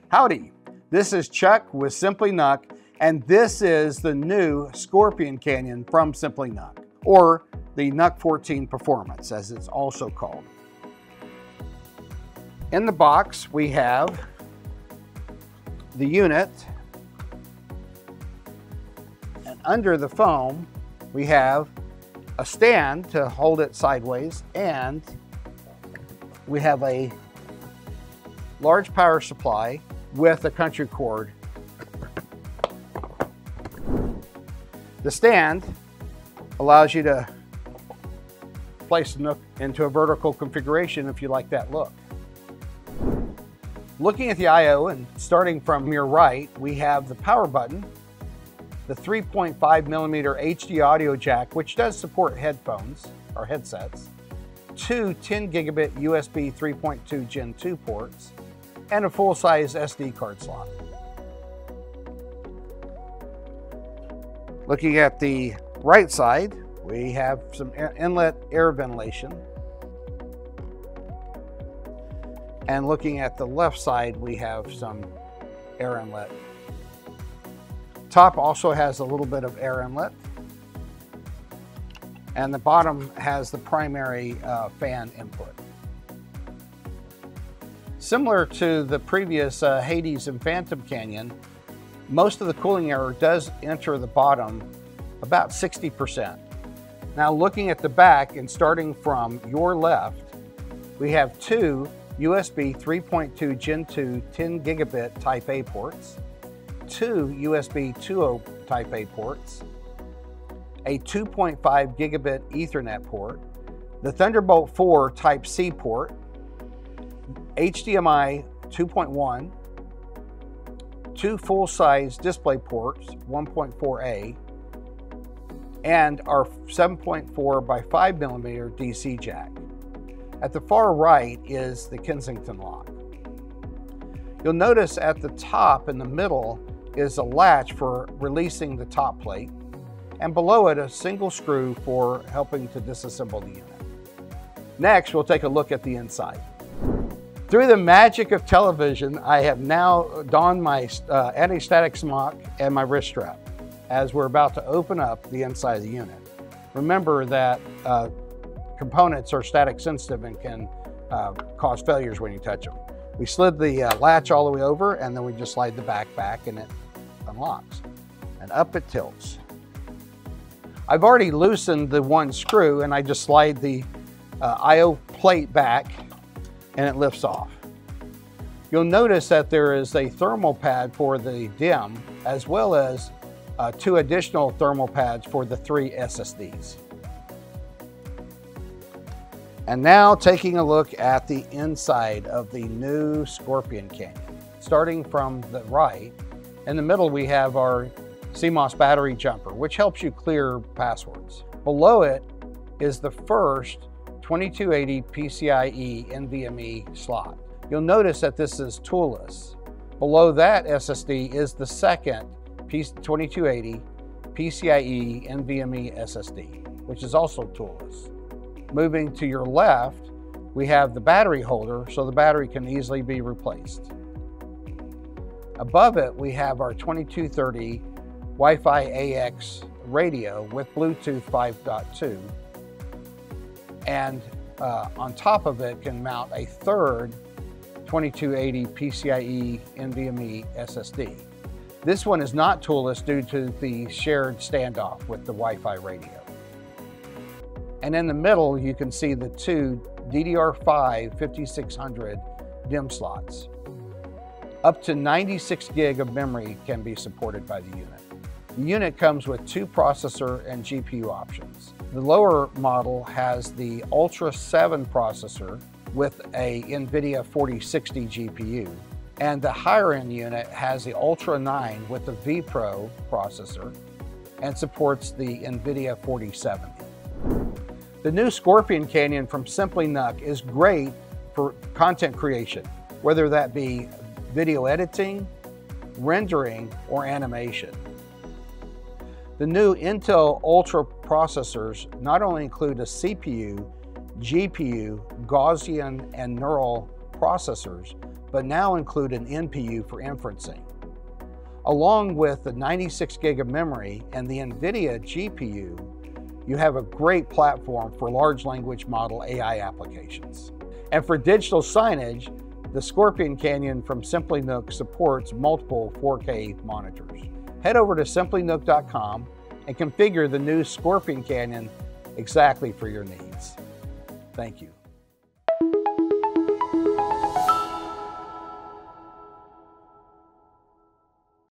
Howdy, this is Chuck with Simply NUC, and this is the new Scorpion Canyon from Simply NUC, or the NUC 14 Performance, as it's also called. In the box, we have the unit, and under the foam, we have a stand to hold it sideways, and we have a large power supply with a country cord. The stand allows you to place the NUC into a vertical configuration if you like that look. Looking at the I/O and starting from your right, we have the power button, the 3.5mm HD audio jack, which does support headphones or headsets, two 10 gigabit USB 3.2 Gen 2 ports, and a full-size SD card slot. Looking at the right side, we have some inlet air ventilation. And looking at the left side, we have some air inlet. Top also has a little bit of air inlet. And the bottom has the primary fan input. Similar to the previous Hades and Phantom Canyon, most of the cooling air does enter the bottom about 60%. Now looking at the back and starting from your left, we have two USB 3.2 Gen 2 10 gigabit Type A ports, two USB 2.0 Type A ports, a 2.5 gigabit Ethernet port, the Thunderbolt 4 Type C port, HDMI 2.1, two full-size DisplayPorts 1.4A, and our 7.4 by 5mm DC jack. At the far right is the Kensington lock. You'll notice at the top in the middle is a latch for releasing the top plate, and below it a single screw for helping to disassemble the unit. Next, we'll take a look at the inside. Through the magic of television, I have now donned my anti-static smock and my wrist strap as we're about to open up the inside of the unit. Remember that components are static sensitive and can cause failures when you touch them. We slid the latch all the way over, and then we just slide the back and it unlocks. And up it tilts. I've already loosened the one screw, and I just slide the I/O plate back and it lifts off. You'll notice that there is a thermal pad for the DIMM, as well as two additional thermal pads for the 3 SSDs. And now taking a look at the inside of the new Scorpion Canyon. Starting from the right, in the middle we have our CMOS battery jumper, which helps you clear passwords. Below it is the first 2280 PCIe NVMe slot. You'll notice that this is toolless. Below that SSD is the second 2280 PCIe NVMe SSD, which is also toolless. Moving to your left, we have the battery holder, so the battery can easily be replaced. Above it, we have our 2230 Wi-Fi AX radio with Bluetooth 5.2. And on top of it can mount a third 2280 PCIe NVMe SSD. This one is not toolless due to the shared standoff with the Wi-Fi radio. And in the middle, you can see the two DDR5 5600 DIMM slots. Up to 96 gig of memory can be supported by the unit. The unit comes with two processor and GPU options. The lower model has the Ultra 7 processor with a NVIDIA 4060 GPU, and the higher end unit has the Ultra 9 with the vPro processor and supports the NVIDIA 4070. The new Scorpion Canyon from Simply NUC is great for content creation, whether that be video editing, rendering, or animation. The new Intel Ultra processors not only include a CPU, GPU, Gaussian, and neural processors, but now include an NPU for inferencing. Along with the 96 gig of memory and the NVIDIA GPU, you have a great platform for large language model AI applications. And for digital signage, the Scorpion Canyon from Simply NUC supports multiple 4K monitors. Head over to simplynuc.com and configure the new Scorpion Canyon exactly for your needs. Thank you.